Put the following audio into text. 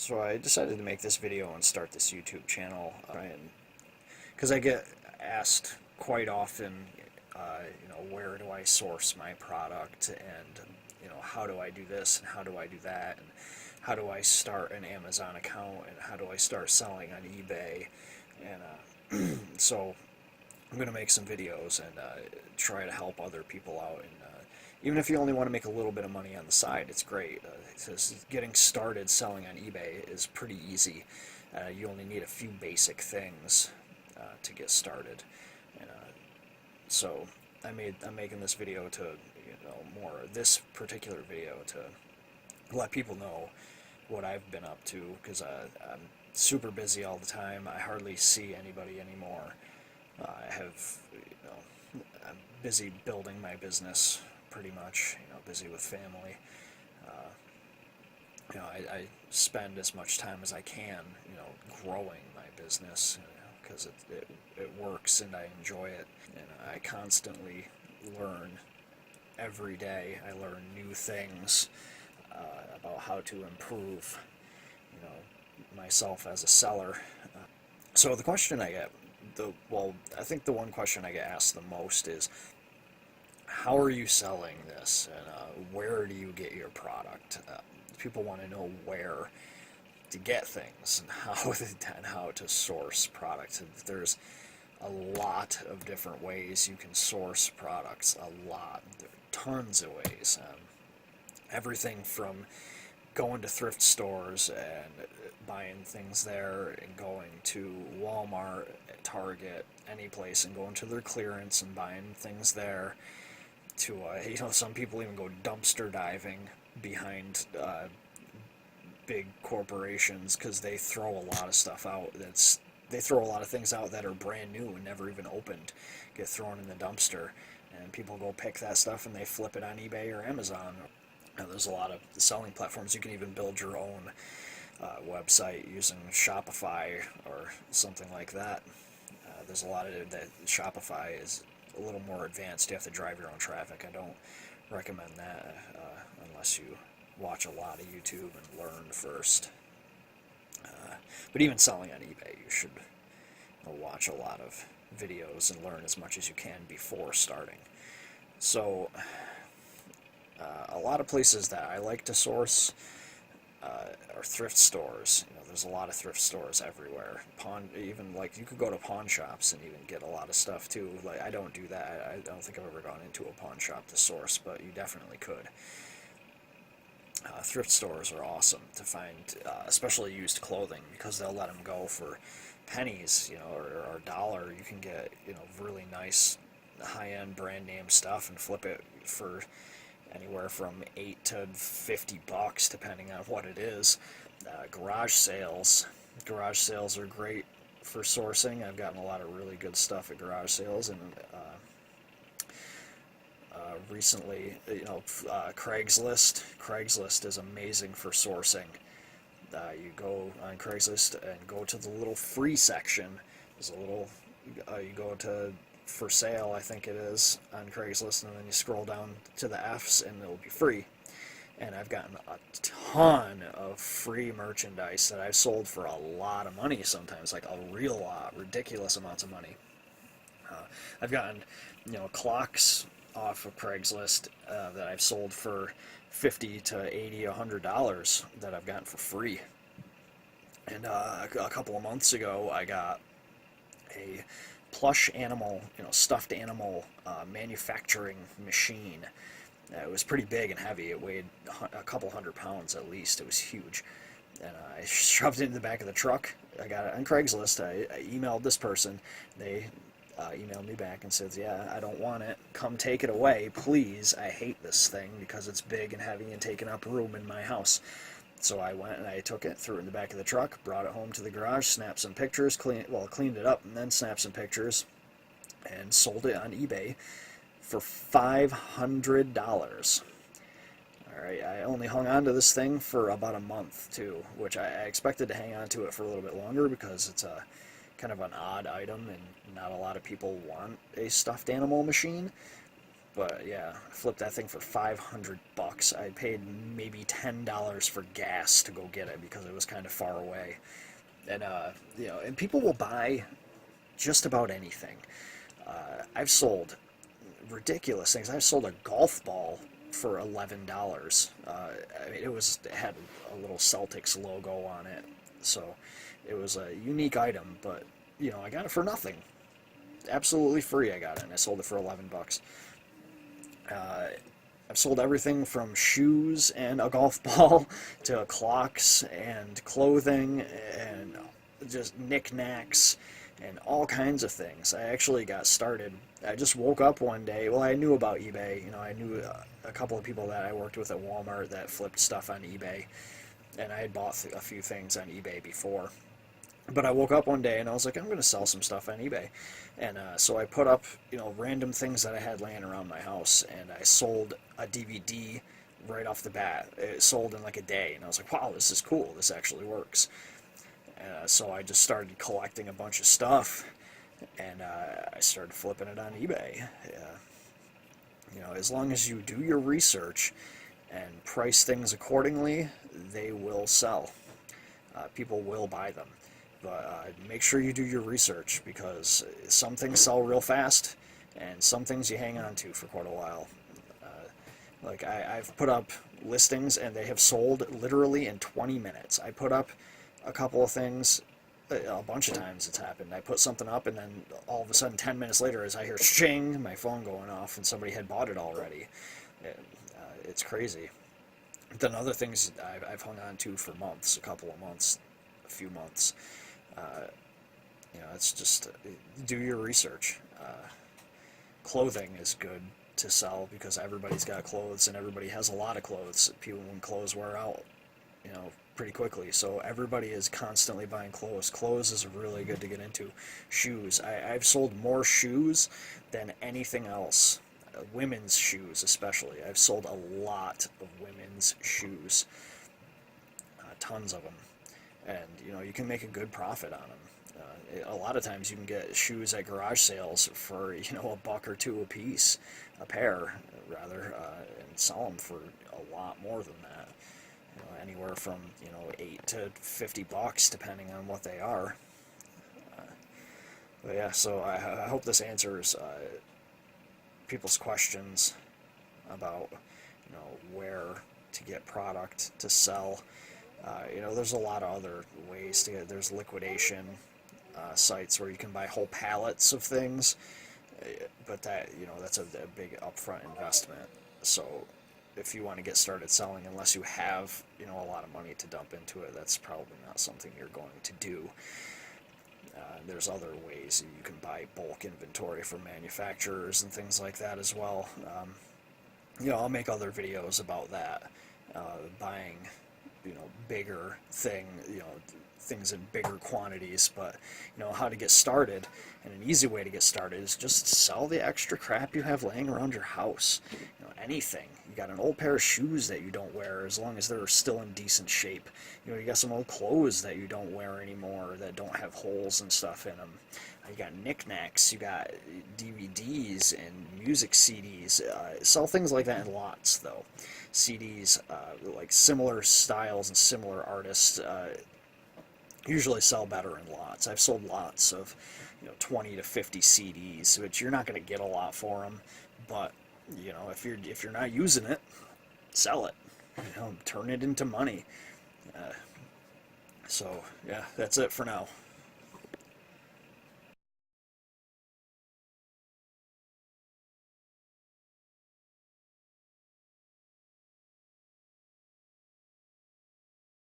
So I decided to make this video and start this YouTube channel, because I get asked quite often, where do I source my product, and how do I do this and how do I do that, and how do I start an Amazon account, and how do I start selling on eBay, and so I'm going to make some videos and try to help other people out. And even if you only want to make a little bit of money on the side, it's great. Getting started selling on eBay is pretty easy. You only need a few basic things to get started. And so I'm making this video to, this particular video to let people know what I've been up to, because I'm super busy all the time. I hardly see anybody anymore. I'm busy building my business, pretty much, busy with family. I spend as much time as I can, growing my business, because it works and I enjoy it, and I constantly learn every day. I learn new things about how to improve, myself as a seller. So the question I get, I think the one question I get asked the most is, how are you selling this, and where do you get your product? People want to know where to get things and how to source products. And there's a lot of different ways you can source products. A lot, there are tons of ways. Everything from going to thrift stores and buying things there, and going to Walmart, Target, any place, and going to their clearance and buying things there, to some people even go dumpster diving behind big corporations, because they throw a lot of stuff out they throw a lot of things out that are brand new and never even opened, get thrown in the dumpster, and people go pick that stuff and they flip it on eBay or Amazon. There's a lot of selling platforms. You can even build your own website using Shopify or something like that. There's a lot of that. Shopify is a little more advanced. You have to drive your own traffic. I don't recommend that unless you watch a lot of YouTube and learn first. But even selling on eBay, you should watch a lot of videos and learn as much as you can before starting. So a lot of places that I like to source are thrift stores. There's a lot of thrift stores everywhere. Even like you could go to pawn shops and even get a lot of stuff too. Like, I don't do that. I don't think I've ever gone into a pawn shop to source, but you definitely could. Thrift stores are awesome to find, especially used clothing, because they'll let them go for pennies, or a dollar. You can get, really nice high-end brand name stuff and flip it for anywhere from $8 to $50, depending on what it is. Garage sales are great for sourcing. I've gotten a lot of really good stuff at garage sales, and recently, Craigslist is amazing for sourcing. You go on Craigslist and go to the little free section. There's a little, you go to for sale, I think it is, on Craigslist, and then you scroll down to the F's and it'll be free. And I've gotten a ton of free merchandise that I've sold for a lot of money sometimes, like a real lot, ridiculous amounts of money. I've gotten, clocks off of Craigslist that I've sold for $50 to $80, $100 that I've gotten for free. And a couple of months ago, I got a plush animal, stuffed animal manufacturing machine. It was pretty big and heavy. It weighed a couple 100 pounds at least. It was huge. And I shoved it in the back of the truck. I got it on Craigslist. I emailed this person. They emailed me back and said, yeah, I don't want it. Come take it away, please. I hate this thing because it's big and heavy and taking up room in my house. So I went and I took it, threw it in the back of the truck, brought it home to the garage, snapped some pictures, cleaned it up, and then snapped some pictures, and sold it on eBay for $500. Alright, I only hung on to this thing for about a month, too, which I expected to hang on to it for a little bit longer, because it's a kind of an odd item and not a lot of people want a stuffed animal machine. But yeah, I flipped that thing for $500. I paid maybe $10 for gas to go get it because it was kind of far away. And and people will buy just about anything. I've sold ridiculous things. I've sold a golf ball for $11. I mean, it had a little Celtics logo on it, so it was a unique item. But I got it for nothing, absolutely free. I got it, and I sold it for $11. Uh, I've sold everything from shoes and a golf ball to clocks and clothing and just knickknacks and all kinds of things. I actually got started. I just woke up one day. Well, I knew about eBay. I knew a couple of people that I worked with at Walmart that flipped stuff on eBay, and I had bought a few things on eBay before. But I woke up one day and I was like, I'm going to sell some stuff on eBay. And so I put up, random things that I had laying around my house, and I sold a DVD right off the bat. It sold in like a day, and I was like, wow, this is cool. This actually works. So I just started collecting a bunch of stuff, and I started flipping it on eBay. As long as you do your research and price things accordingly, they will sell. People will buy them. But make sure you do your research, because some things sell real fast, and some things you hang on to for quite a while. Like I've put up listings and they have sold literally in 20 minutes. I put up a couple of things, a bunch of times it's happened. I put something up, and then all of a sudden 10 minutes later, as I hear shing, my phone going off, and somebody had bought it already. It's crazy. Then other things I've hung on to for months, a couple of months, a few months. Uh, it's just do your research. Clothing is good to sell because everybody's got clothes, and everybody has a lot of clothes. When clothes wear out, pretty quickly. So everybody is constantly buying clothes. Clothes is really good to get into. Shoes. I've sold more shoes than anything else. Women's shoes, especially. I've sold a lot of women's shoes. Tons of them. And you can make a good profit on them. A lot of times you can get shoes at garage sales for a buck or two a piece, a pair rather, and sell them for a lot more than that. Anywhere from $8 to $50 depending on what they are. But yeah, so I hope this answers people's questions about where to get product to sell. There's a lot of other ways to get. There's liquidation sites where you can buy whole pallets of things, but that's a big upfront investment. So if you want to get started selling, unless you have a lot of money to dump into it, that's probably not something you're going to do. There's other ways you can buy bulk inventory from manufacturers and things like that as well. I'll make other videos about that, buying bigger things in bigger quantities. But how to get started, and an easy way to get started is just sell the extra crap you have laying around your house. Anything. You got an old pair of shoes that you don't wear, as long as they're still in decent shape. You got some old clothes that you don't wear anymore that don't have holes and stuff in them. You got knickknacks, you got DVDs and music CDs. Sell things like that in lots, though. CDs, like similar styles and similar artists, usually sell better in lots. I've sold lots of 20 to 50 CDs, which you're not going to get a lot for them, but if you're not using it, sell it. Turn it into money. So yeah, that's it for now.